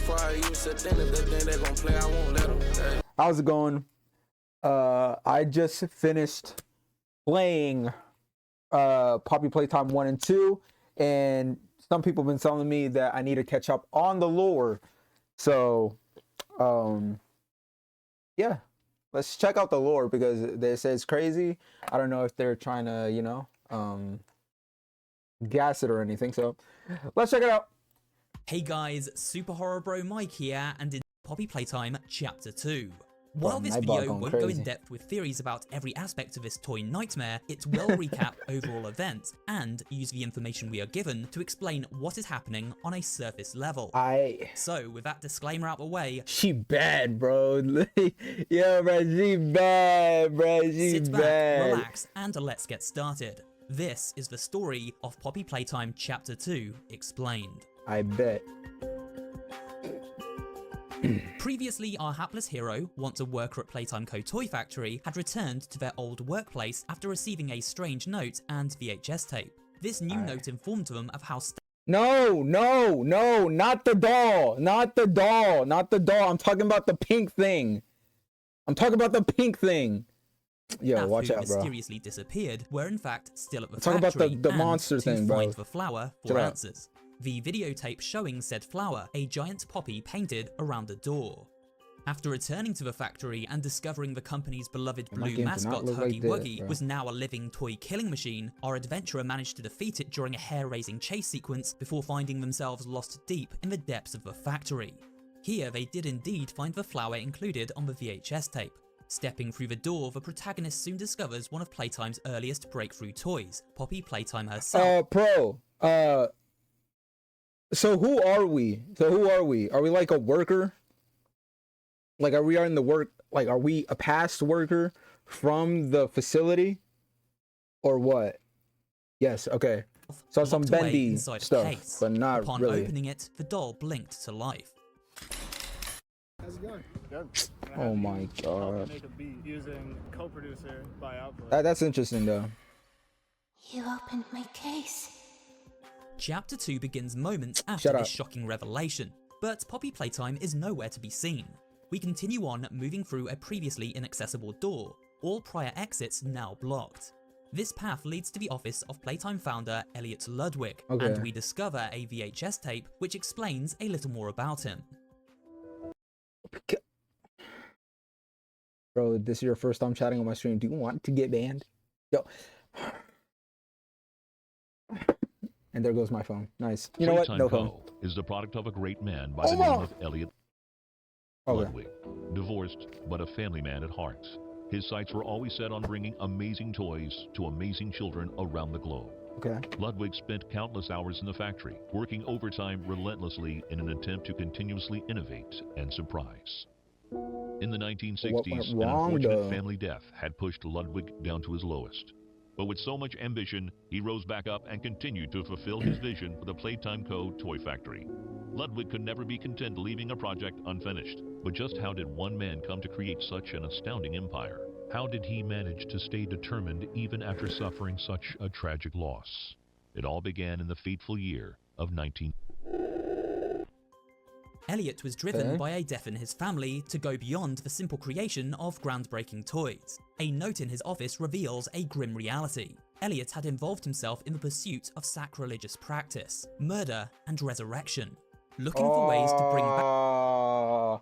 before I use it. Then if they think they're gonna play, I won't let them. Hey. How's it going? I just finished playing Poppy Playtime 1 and 2, and some people have been telling me that I need to catch up on the lore. So, yeah, let's check out the lore because they say it's crazy. I don't know if they're trying to, you know, gas it or anything. So, let's check it out. Hey guys, Super Horror Bro Mike here, and in Poppy Playtime Chapter 2. While this video won't go in depth with theories about every aspect of this toy nightmare, it will recap overall events and use the information we are given to explain what is happening on a surface level. So with that disclaimer out the way, she bad, bro. Yo, bro, she bad, bro. She bad. Sit back, relax, and let's get started. This is the story of Poppy Playtime Chapter 2 Explained. I bet. Previously, our hapless hero, once a worker at Playtime Co. Toy Factory, had returned to their old workplace after receiving a strange note and VHS tape. This new note informed them of how No, not the doll. Not the doll. Not the doll. I'm talking about the pink thing. I'm talking about the pink thing. Yo, watch out, bro. Mysteriously disappeared were in fact still at the factory. Talking about the monster thing, bro. Find the flower for answers. The videotape showing said flower, a giant poppy painted around the door. After returning to the factory and discovering the company's beloved blue mascot Huggy Wuggy was now a living toy killing machine, our adventurer managed to defeat it during a hair-raising chase sequence before finding themselves lost deep in the depths of the factory. Here they did indeed find the flower included on the VHS tape. Stepping through the door, the protagonist soon discovers one of Playtime's earliest breakthrough toys, Poppy Playtime herself. So who are we? Are we like a worker? Like, are we in the work? Like, are we a past worker from the facility? Or what? Yes, okay. So some bendy stuff, but not Upon really. Upon opening it, the doll blinked to life. How's it going? Good. Oh my god. Make a beat using co-producer by output. That's interesting though. You opened my case. Chapter 2 begins moments after this shocking revelation, but Poppy Playtime is nowhere to be seen. We continue on moving through a previously inaccessible door, all prior exits now blocked. This path leads to the office of Playtime founder Elliot Ludwig, and we discover a VHS tape which explains a little more about him. Bro, this is your first time chatting on my stream. Do you want to get banned? Yo. And there goes my phone. Nice. You know what? No phone. Is the product of a great man by the name of Elliot Ludwig. Divorced, but a family man at heart. His sights were always set on bringing amazing toys to amazing children around the globe. Ludwig spent countless hours in the factory, working overtime relentlessly in an attempt to continuously innovate and surprise. In the 1960s, an unfortunate family death had pushed Ludwig down to his lowest. But with so much ambition, he rose back up and continued to fulfill his vision for the Playtime Co. Toy Factory. Ludwig could never be content leaving a project unfinished. But just how did one man come to create such an astounding empire? How did he manage to stay determined even after suffering such a tragic loss? It all began in the fateful year of 19... Elliot was driven by a death in his family to go beyond the simple creation of groundbreaking toys. A note in his office reveals a grim reality. Elliot had involved himself in the pursuit of sacrilegious practice, murder, and resurrection, looking for ways to bring back...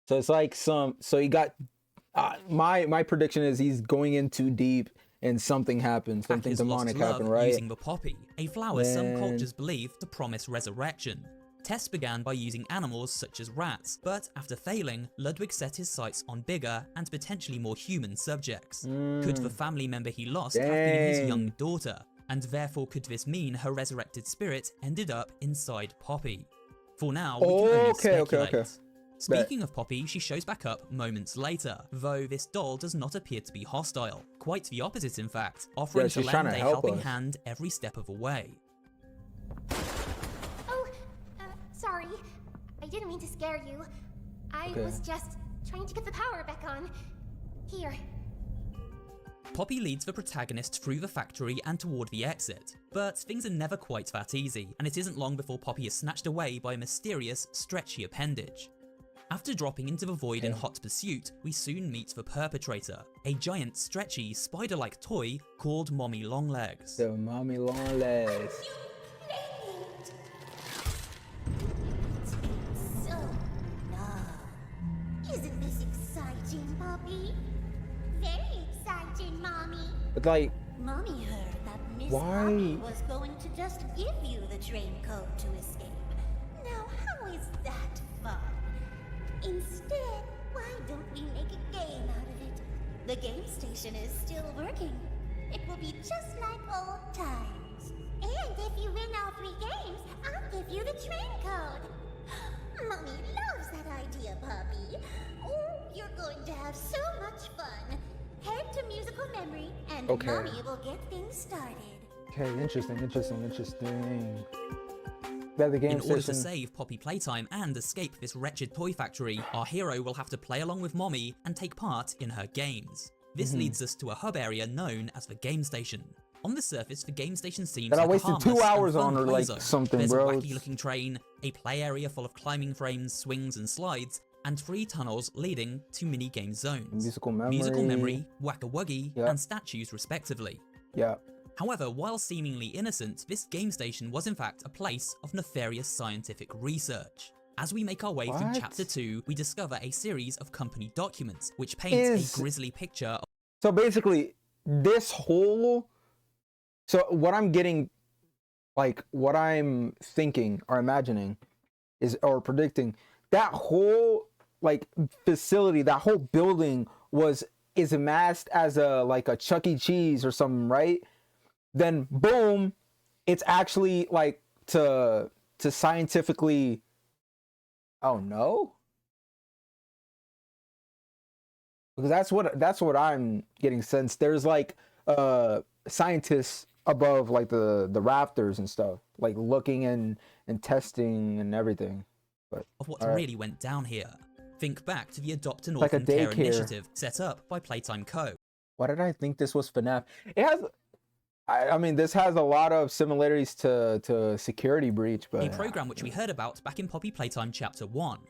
So it's like so he got... my prediction is he's going in too deep and something happened, something demonic happened, right? Using the poppy, a flower some cultures believe to promise resurrection. Tests began by using animals such as rats, but after failing, Ludwig set his sights on bigger and potentially more human subjects. Could the family member he lost have been his young daughter? And therefore could this mean her resurrected spirit ended up inside Poppy? For now, we can only speculate. Speaking of Poppy, she shows back up moments later, though this doll does not appear to be hostile. Quite the opposite in fact, offering to lend a helping hand every step of the way. Sorry, I didn't mean to scare you. I was just trying to get the power back on. Here. Poppy leads the protagonist through the factory and toward the exit, but things are never quite that easy, and it isn't long before Poppy is snatched away by a mysterious, stretchy appendage. After dropping into the void in hot pursuit, we soon meet the perpetrator, a giant, stretchy, spider-like toy called Mommy Longlegs. The Mommy Longlegs. So long. Isn't this exciting, Poppy? Very exciting, Mommy. But like, Mommy heard that Miss why? Poppy was going to just give you the train code to escape. Now, how is that fun? Instead, why don't we make a game out of it? The game station is still working. It will be just like old times. And if you win all 3 games, I'll give you the train code. Mommy loves that idea, Poppy. Oh, you're going to have so much fun. Head to musical memory, and Mommy will get things started. Okay, interesting. The game In order to save Poppy Playtime and escape this wretched toy factory, our hero will have to play along with Mommy and take part in her games. This leads us to a hub area known as the game station. On the surface, the game station seems like I wasted 2 hours on or like something, There's bro. a wacky looking train, a play area full of climbing frames, swings and slides, and 3 tunnels leading to mini-game zones. Musical memory, Whack-a-Wuggy, and statues respectively. Yeah. However, while seemingly innocent, this game station was in fact a place of nefarious scientific research. As we make our way through Chapter 2, we discover a series of company documents, which paints a grisly picture of— So basically, this whole... So what I'm getting, like, what I'm thinking or imagining is, or predicting, that whole, like, facility, that whole building is amassed as a, like, a Chuck E. Cheese or something, right? Then boom, it's actually like to scientifically, oh no, because that's what I'm getting sense. There's like scientists above like the rafters and stuff, like looking and testing and everything. But of what really went down here. Think back to the Adopt an like Orphan Care daycare initiative set up by Playtime Co. Why did I think this was FNAF? It has. I mean, this has a lot of similarities to Security Breach, but... A program which we heard about back in Poppy Playtime Chapter 1.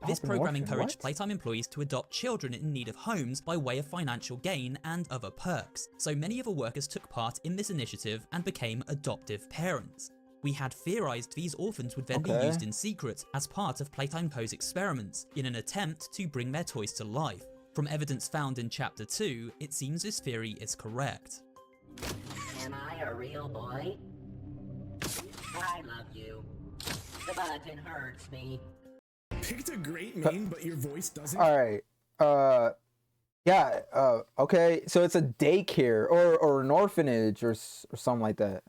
This program encouraged Playtime employees to adopt children in need of homes by way of financial gain and other perks, so many of the workers took part in this initiative and became adoptive parents. We had theorized these orphans would then be used in secret as part of Playtime Co.'s experiments, in an attempt to bring their toys to life. From evidence found in Chapter 2, it seems this theory is correct. Am I a real boy? I love you. The button hurts me. Picked a great name, but your voice doesn't. All right. Okay. So it's a daycare or an orphanage or something like that.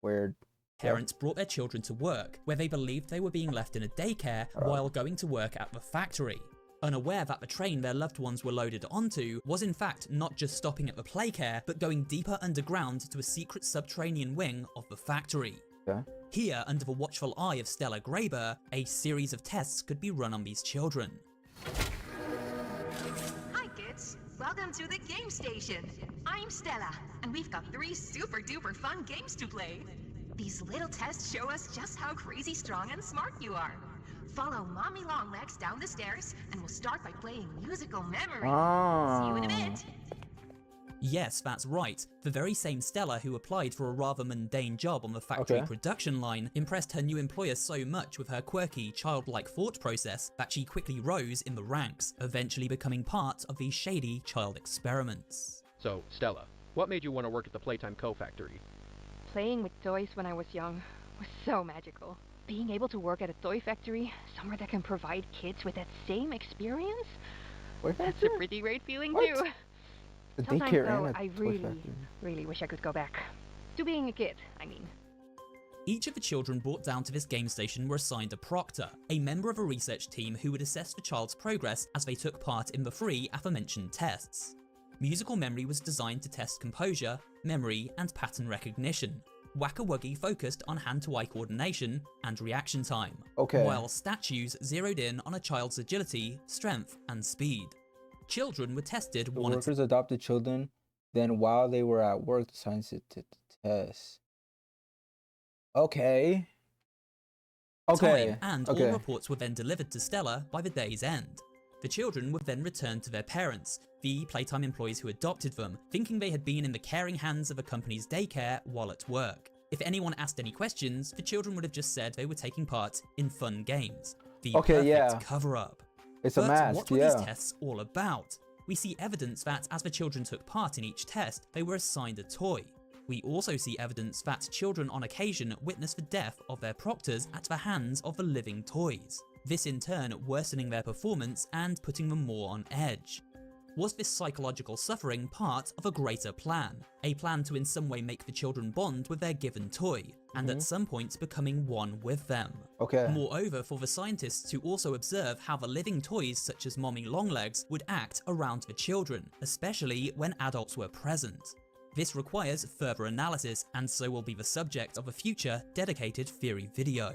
Weird. Parents brought their children to work, where they believed they were being left in a daycare while going to work at the factory. Unaware that the train their loved ones were loaded onto was in fact not just stopping at the playcare, but going deeper underground to a secret subterranean wing of the factory. Here, under the watchful eye of Stella Graber, a series of tests could be run on these children. Hi kids, welcome to the game station. I'm Stella, and we've got 3 super duper fun games to play. These little tests show us just how crazy strong and smart you are. Follow Mommy Longlegs down the stairs, and we'll start by playing musical memory. See you in a bit. Yes, that's right. The very same Stella who applied for a rather mundane job on the factory production line impressed her new employer so much with her quirky, childlike thought process that she quickly rose in the ranks, eventually becoming part of these shady child experiments. So, Stella, what made you want to work at the Playtime Co. factory? Playing with toys when I was young was so magical. Being able to work at a toy factory, somewhere that can provide kids with that same experience, that's a pretty great feeling too. Sometimes though, I really wish I could go back. To being a kid, I mean. Each of the children brought down to this game station were assigned a proctor, a member of a research team who would assess the child's progress as they took part in the 3 aforementioned tests. Musical memory was designed to test composure, memory, and pattern recognition. Whack-a-Wuggy focused on hand-to-eye coordination and reaction time, while statues zeroed in on a child's agility, strength, and speed. Children were tested the workers adopted children Then while they were at work, the scientists did the test. Okay. Time, and all reports were then delivered to Stella by the day's end. The children were then returned to their parents, the Playtime employees who adopted them, thinking they had been in the caring hands of a company's daycare while at work. If anyone asked any questions, the children would have just said they were taking part in fun games. The perfect cover-up. It's a mask, what were these tests all about? We see evidence that as the children took part in each test, they were assigned a toy. We also see evidence that children on occasion witnessed the death of their proctors at the hands of the living toys. This in turn worsening their performance and putting them more on edge. Was this psychological suffering part of a greater plan? A plan to in some way make the children bond with their given toy, and at some point becoming one with them. Moreover, for the scientists to also observe how the living toys such as Mommy Longlegs would act around the children, especially when adults were present. This requires further analysis, and so will be the subject of a future dedicated theory video.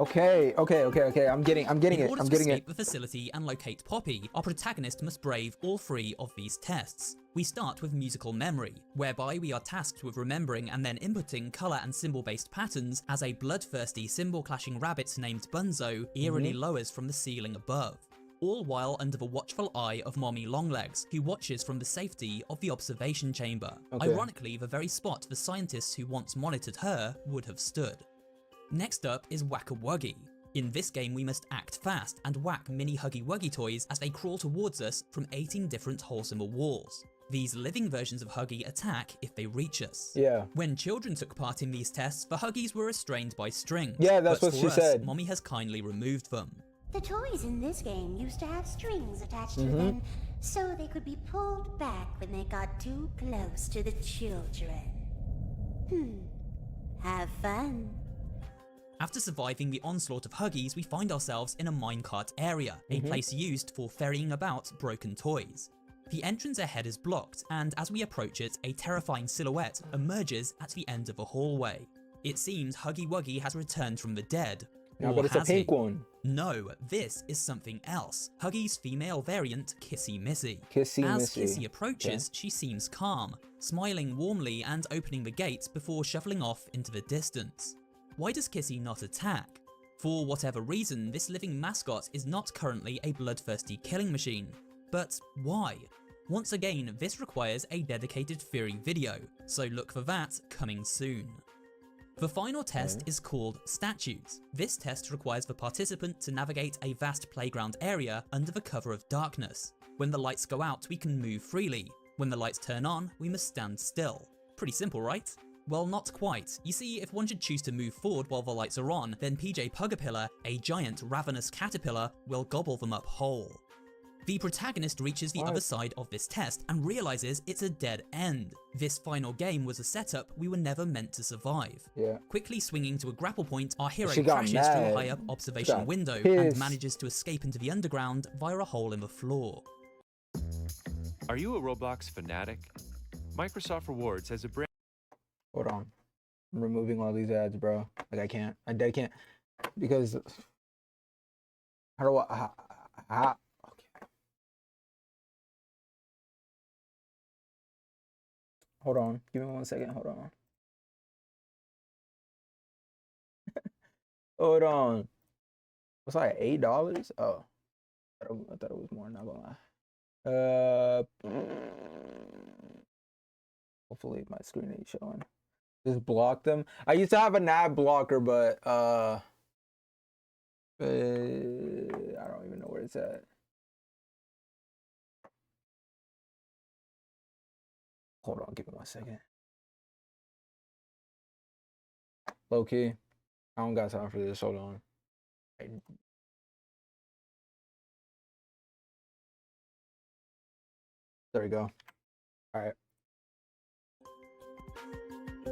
Okay. I'm getting it. In order to escape the facility and locate Poppy, our protagonist must brave all 3 of these tests. We start with musical memory, whereby we are tasked with remembering and then inputting color and symbol-based patterns as a bloodthirsty symbol-clashing rabbit named Bunzo eerily lowers from the ceiling above. All while under the watchful eye of Mommy Longlegs, who watches from the safety of the observation chamber. Ironically, the very spot the scientists who once monitored her would have stood. Next up is Whack-a-Wuggy. In this game we must act fast and whack mini Huggy Wuggy toys as they crawl towards us from 18 different holes in the walls. These living versions of Huggy attack if they reach us. When children took part in these tests, the Huggies were restrained by strings. That's what she said. Mommy has kindly removed them. The toys in this game used to have strings attached to them, so they could be pulled back when they got too close to the children. Have fun. After surviving the onslaught of Huggies, we find ourselves in a minecart area, a place used for ferrying about broken toys. The entrance ahead is blocked, and as we approach it, a terrifying silhouette emerges at the end of a hallway. It seems Huggy Wuggy has returned from the dead. No, but it's a pink one. No, this is something else. Huggy's female variant, Kissy Missy. As Kissy approaches, she seems calm, smiling warmly and opening the gate before shuffling off into the distance. Why does Kissy not attack? For whatever reason, this living mascot is not currently a bloodthirsty killing machine. But why? Once again, this requires a dedicated theory video, so look for that coming soon. The final test is called Statues. This test requires the participant to navigate a vast playground area under the cover of darkness. When the lights go out, we can move freely. When the lights turn on, we must stand still. Pretty simple, right? Well, not quite. You see, if one should choose to move forward while the lights are on, then PJ Pugapillar, a giant ravenous caterpillar, will gobble them up whole. The protagonist reaches the other side of this test and realizes it's a dead end. This final game was a setup we were never meant to survive. Quickly swinging to a grapple point, our hero crashes through a high-up observation window and manages to escape into the underground via a hole in the floor. Are you a Roblox fanatic? Microsoft Rewards has a brand. Hold on. I'm removing all these ads, bro. Like I can't. I dead can't. Because how do I okay. Hold on. Give me 1 second. Hold on. Hold on. What's like $8? Oh. I thought it was more, not gonna lie. Hopefully my screen ain't showing. Just block them. I used to have an ad blocker, but I don't even know where it's at. Hold on, give me 1 second. Low key, I don't got time for this. Hold on. There we go. All right.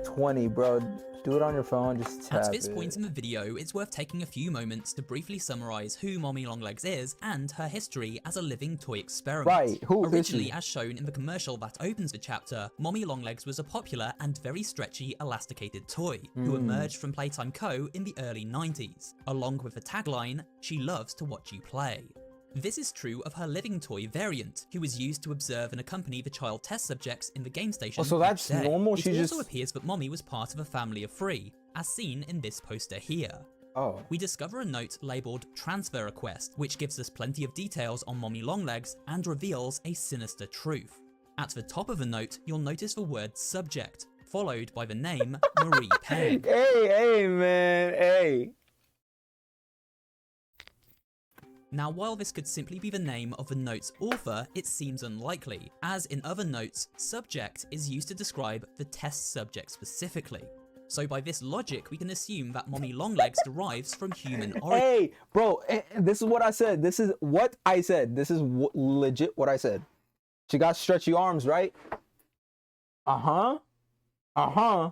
20, bro. Do it on your phone, just tap At this point in the video, it's worth taking a few moments to briefly summarize who Mommy Longlegs is and her history as a living toy experiment. Right, who is Originally, she? as shown in the commercial that opens the chapter, Mommy Longlegs was a popular and very stretchy elasticated toy who emerged from Playtime Co. in the early 90s, along with the tagline, "She loves to watch you play." This is true of her living toy variant, who was used to observe and accompany the child test subjects in the game station. Oh, so that's each day. normal? It She also just... appears that Mommy was part of a family of 3, as seen in this poster here. Oh. We discover a note labelled Transfer Request, which gives us plenty of details on Mommy Longlegs and reveals a sinister truth. At the top of the note, you'll notice the word subject, followed by the name Marie Payne. Hey, man, hey. Now, while this could simply be the name of the note's author, it seems unlikely, as in other notes, subject is used to describe the test subject specifically. So by this logic, we can assume that Mommy Longlegs derives from human origin. Hey, bro, this is what I said. This is what I said. This is legit what I said. She got stretchy arms, right? Uh-huh. Uh-huh.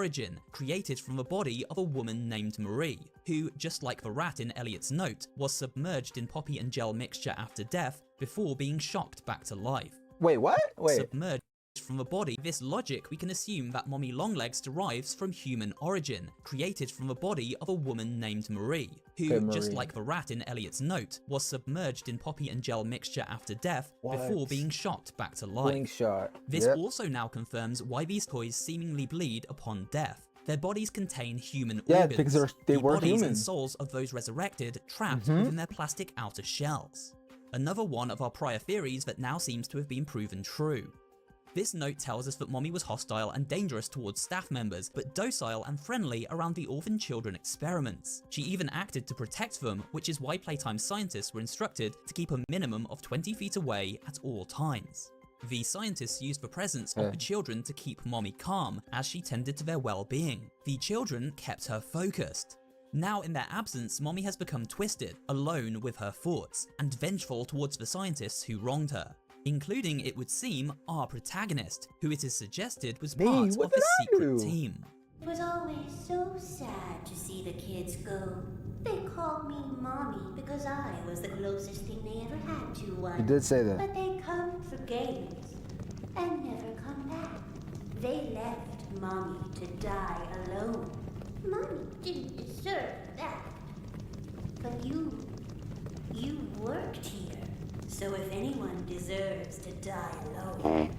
Origin, created from the body of a woman named Marie, who, just like the rat in Elliot's note, was submerged in poppy and gel mixture after death before being shocked back to life. Wait, what? Wait. Submerged from the body. This logic, we can assume that Mommy Longlegs derives from human origin, created from the body of a woman named Marie, who, just like the rat in Elliot's note, was submerged in poppy and gel mixture after death before being shocked back to life. Slingshot. This also now confirms why these toys seemingly bleed upon death. Their bodies contain human organs, because they were bodies human. and souls of those resurrected trapped within their plastic outer shells. Another one of our prior theories that now seems to have been proven true. This note tells us that Mommy was hostile and dangerous towards staff members, but docile and friendly around the orphan children experiments. She even acted to protect them, which is why Playtime scientists were instructed to keep a minimum of 20 feet away at all times. The scientists used the presence of the children to keep Mommy calm as she tended to their well-being. The children kept her focused. Now in their absence, Mommy has become twisted, alone with her thoughts, and vengeful towards the scientists who wronged her. Including, it would seem, our protagonist, who it is suggested was part of the secret team. It was always so sad to see the kids go. They called me Mommy because I was the closest thing they ever had to one. You did say that. But they come for games and never come back. They left Mommy to die alone. Mommy didn't deserve that. But you worked here. So if anyone deserves to die alone,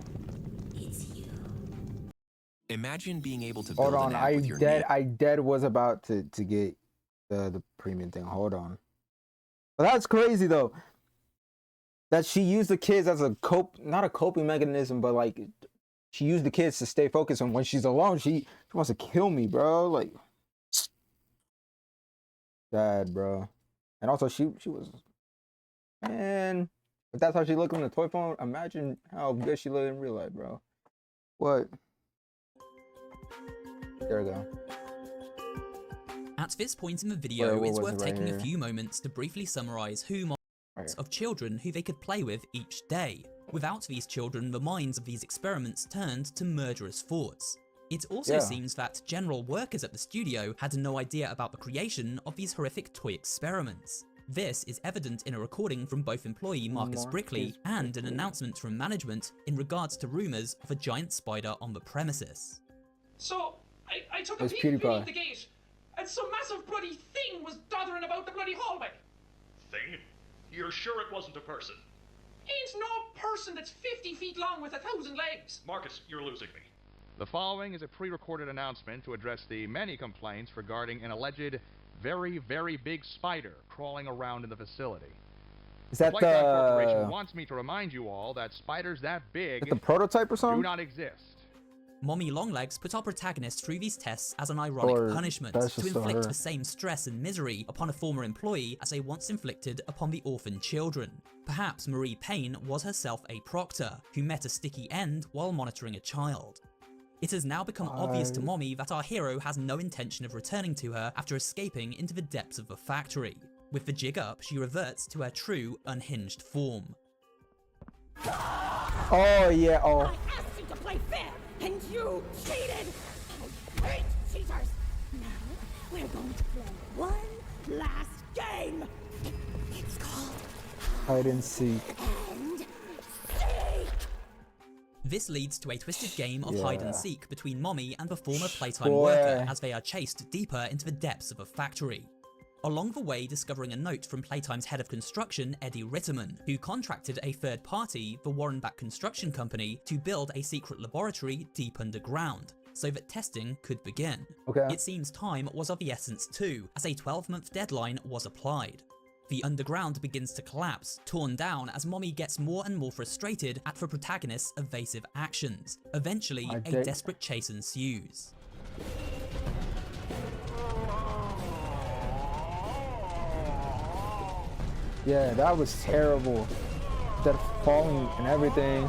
it's you. Imagine being able to build Hold on, an app with your I dead was about to get the premium thing. Hold on. But that's crazy though. That she used the kids as a not a coping mechanism, but like she used the kids to stay focused, and when she's alone, she wants to kill me, bro. Like sad, bro. And also she was, man. If that's how she looked on the toy phone, imagine how good she looked in real life, bro. What? There we go. At this point in the video, it's worth taking a few moments to briefly summarize who of children who they could play with each day. Without these children, the minds of these experiments turned to murderous thoughts. It also seems that general workers at the studio had no idea about the creation of these horrific toy experiments. This is evident in a recording from both employee Marcus Brickley and an announcement from management in regards to rumours of a giant spider on the premises. So, I took a peek beneath the gate, and some massive bloody thing was doddering about the bloody hallway. Thing? You're sure it wasn't a person? Ain't no person that's 50 feet long with 1,000 legs. Marcus, you're losing me. The following is a pre-recorded announcement to address the many complaints regarding an alleged very, very big spider crawling around in the facility. Is that Playtime Corporation wants me to remind you all that spiders that big the prototype or something? Do not exist. Mommy Longlegs put our protagonist through these tests as an ironic punishment to inflict the same stress and misery upon a former employee as they once inflicted upon the orphan children. Perhaps Marie Payne was herself a proctor who met a sticky end while monitoring a child. It has now become obvious to Mommy that our hero has no intention of returning to her after escaping into the depths of the factory. With the jig up, she reverts to her true, unhinged form. Oh yeah, I asked you to play fair, and you cheated! I hate cheaters! Now, we're going to play one last game! It's called Hide and Seek. And Seek! This leads to a twisted game of hide and seek between Mommy and the former Playtime worker as they are chased deeper into the depths of a factory. Along the way, discovering a note from Playtime's head of construction, Eddie Ritterman, who contracted a third party, the Warrenbach Construction Company, to build a secret laboratory deep underground, so that testing could begin. It seems time was of the essence too, as a 12-month deadline was applied. The underground begins to collapse, torn down as Mommy gets more and more frustrated at the protagonist's evasive actions. Eventually, a desperate chase ensues. Yeah, that was terrible. That falling and everything.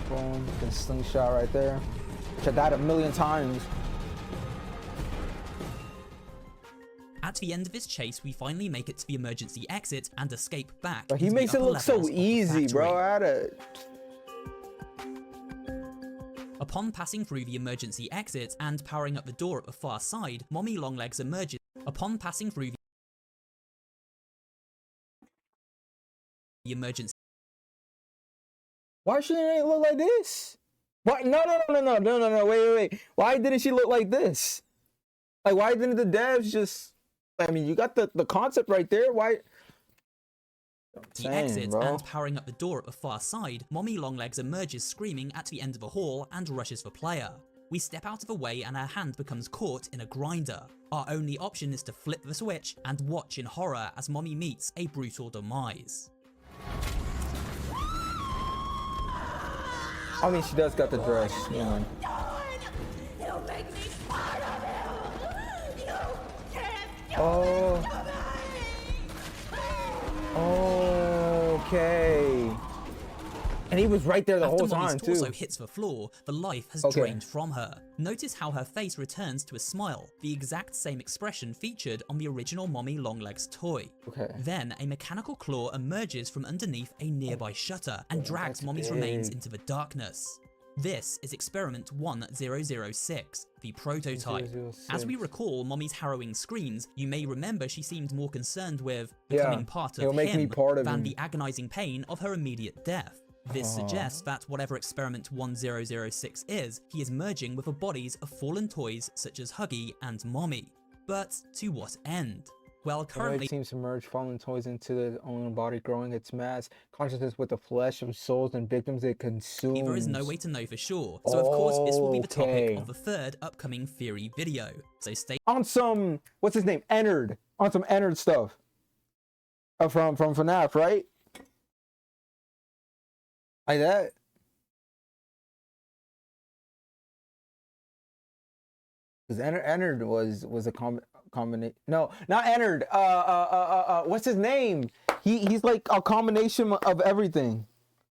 Boom, the slingshot right there. Which I died a million times. At the end of his chase, we finally make it to the emergency exit and escape back. But he makes it look so easy, bro. I had a... Upon passing through the emergency exit and powering up the door at the far side, Mommy Longlegs emerges. Upon passing through the emergency... Why shouldn't it look like this? Why? No, wait. Why didn't she look like this? Like, why didn't the devs just... I mean, you got the concept right there. Why... The exit and powering up the door at the far side, Mommy Longlegs emerges screaming at the end of the hall and rushes the player. We step out of the way and our hand becomes caught in a grinder. Our only option is to flip the switch and watch in horror as Mommy meets a brutal demise. I mean, she does got the dress, you know. You'll make me part of you. You can't. Oh. Okay. And he was right there the whole time, too. After Mommy's torso hits the floor, the life has drained from her. Notice how her face returns to a smile, the exact same expression featured on the original Mommy Longlegs toy. Then, a mechanical claw emerges from underneath a nearby shutter and drags Mommy's remains into the darkness. This is Experiment 1006, the prototype. As we recall Mommy's harrowing screams, you may remember she seemed more concerned with becoming part of him than the agonizing pain of her immediate death. This suggests that whatever Experiment 1006 is, he is merging with the bodies of fallen toys such as Huggy and Mommy. But to what end? Well, currently... It seems to merge fallen toys into their own body, growing its mass, consciousness with the flesh of souls and victims it consumes. There is no way to know for sure, so of course this will be the topic of the third upcoming theory video. So stay... On some... What's his name? Ennard. On some Ennard stuff. From FNAF, right? Like that. Because Ennard was a combination. No, not Ennard. What's his name? He's like a combination of everything.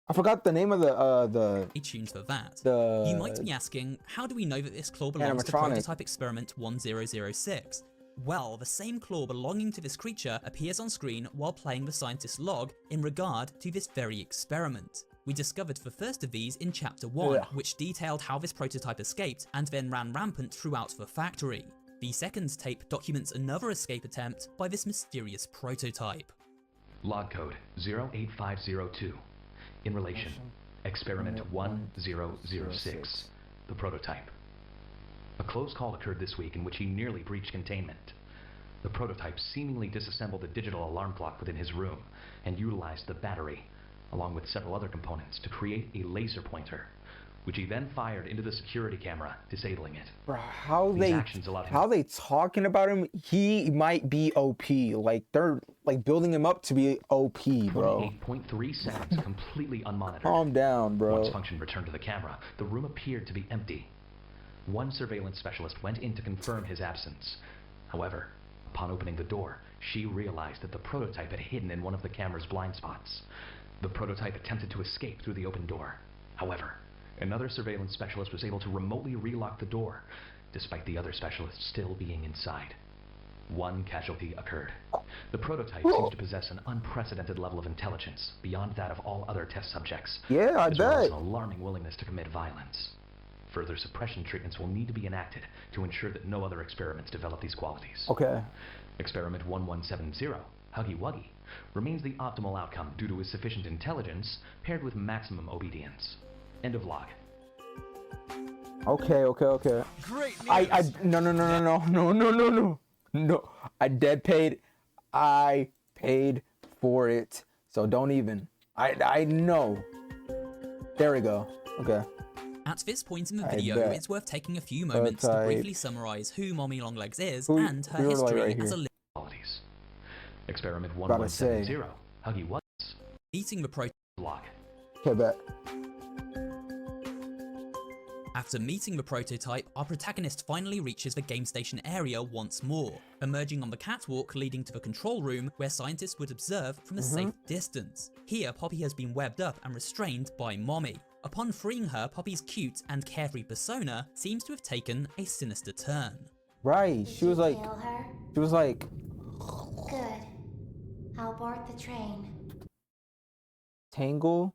I forgot the name of the. Stay tuned for that. You might be asking, how do we know that this claw belongs to prototype Experiment 1006? Well, the same claw belonging to this creature appears on screen while playing the scientist's log in regard to this very experiment. We discovered the first of these in Chapter 1, which detailed how this prototype escaped and then ran rampant throughout the factory. The second tape documents another escape attempt by this mysterious prototype. Log code 08502. In relation, Experiment 1006, the prototype. A close call occurred this week in which he nearly breached containment. The prototype seemingly disassembled a digital alarm clock within his room and utilized the battery, along with several other components, to create a laser pointer, which he then fired into the security camera, disabling it. Bro, how they talking about him? He might be OP. Like, they're like building him up to be OP, bro. 28.3 seconds, completely unmonitored. Calm down, bro. Once function returned to the camera, the room appeared to be empty. One surveillance specialist went in to confirm his absence. However, upon opening the door, she realized that the prototype had hidden in one of the camera's blind spots. The prototype attempted to escape through the open door. However, another surveillance specialist was able to remotely relock the door, despite the other specialists still being inside. One casualty occurred. The prototype seems to possess an unprecedented level of intelligence, beyond that of all other test subjects. Yeah, I bet. As well as an alarming willingness to commit violence. Further suppression treatments will need to be enacted to ensure that no other experiments develop these qualities. Okay. Experiment 1170, Huggy Wuggy, remains the optimal outcome due to his sufficient intelligence paired with maximum obedience. End of log. Okay. Great news. No. I paid for it. So don't even. I know. There we go. Okay. At this point in the video, it's worth taking a few moments to briefly summarize who Mommy Longlegs is and her history as a qualities. Experiment 1170, Huggy Wuggies. Eating the prototype. Log. Okay, bet. After meeting the prototype, our protagonist finally reaches the game station area once more, emerging on the catwalk leading to the control room where scientists would observe from a safe distance. Here, Poppy has been webbed up and restrained by Mommy. Upon freeing her, Poppy's cute and carefree persona seems to have taken a sinister turn. Right, she was like, Good. I'll board the train. Tangle?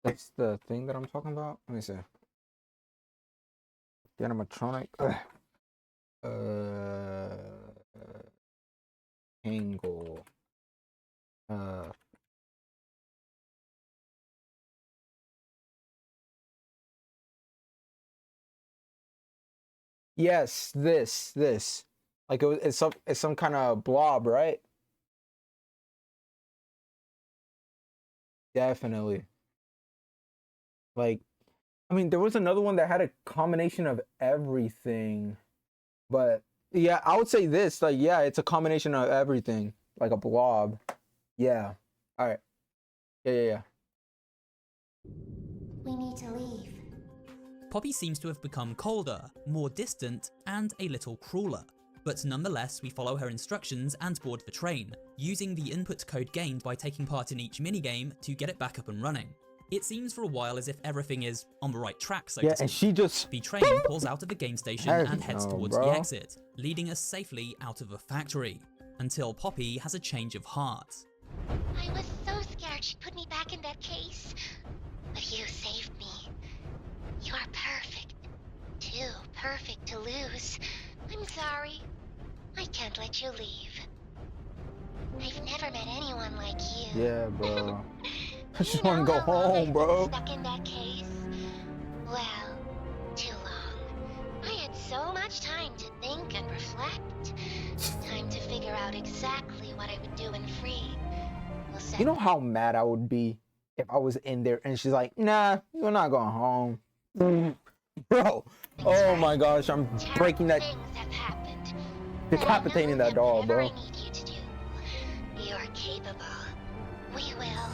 That's the thing that I'm talking about? Let me see. The animatronic. Tangle. Yes, this. Like it's some kind of blob, right? Definitely. Like, I mean, there was another one that had a combination of everything, but yeah, I would say this. Like, yeah, it's a combination of everything, like a blob. Yeah. All right. Yeah. We need to leave. Poppy seems to have become colder, more distant, and a little crueler. But nonetheless, we follow her instructions and board the train, using the input code gained by taking part in each minigame to get it back up and running. It seems for a while as if everything is on the right track, so to speak. And she just... The train pulls out of the game station and heads towards the exit, leading us safely out of the factory, until Poppy has a change of heart. I was so scared she'd put me back in that case, but you saved me. You're perfect. Too perfect to lose. I'm sorry. I can't let you leave. I've never met anyone like you. Yeah, bro. I just want to go home, bro. Stuck in that case? Well, too long. I had so much time to think and reflect. Time to figure out exactly what I would do when free. You know how mad I would be if I was in there and she's like, nah, you're not going home. Bro, oh my gosh, I'm breaking that, decapitating that doll, bro. You're capable. We will.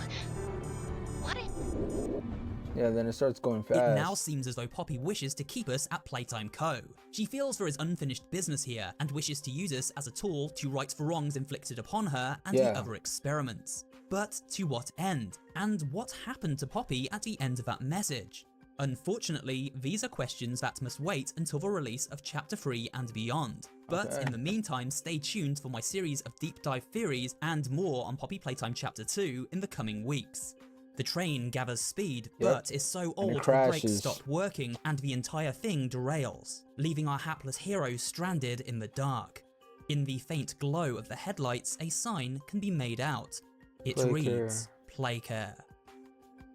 Yeah, then it starts going fast. It now seems as though Poppy wishes to keep us at Playtime Co. She feels there is unfinished business here and wishes to use us as a tool to right the wrongs inflicted upon her and the other experiments. But to what end? And what happened to Poppy at the end of that message? Unfortunately, these are questions that must wait until the release of Chapter 3 and beyond. But in the meantime, stay tuned for my series of deep dive theories and more on Poppy Playtime Chapter 2 in the coming weeks. The train gathers speed, but is so old the brakes stop working and the entire thing derails, leaving our hapless hero stranded in the dark. In the faint glow of the headlights, a sign can be made out. It reads, Play Care.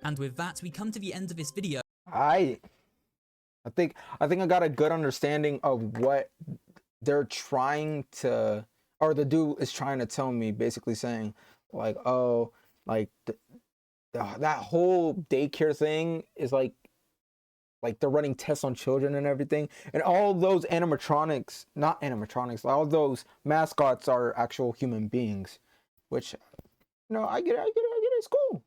And with that, we come to the end of this video. I think I got a good understanding of what they're trying to, or the dude is trying to tell me, basically saying like, oh, like that whole daycare thing is like they're running tests on children and everything, and all those animatronics, not animatronics, all those mascots are actual human beings, which, you know, I get it, it's cool.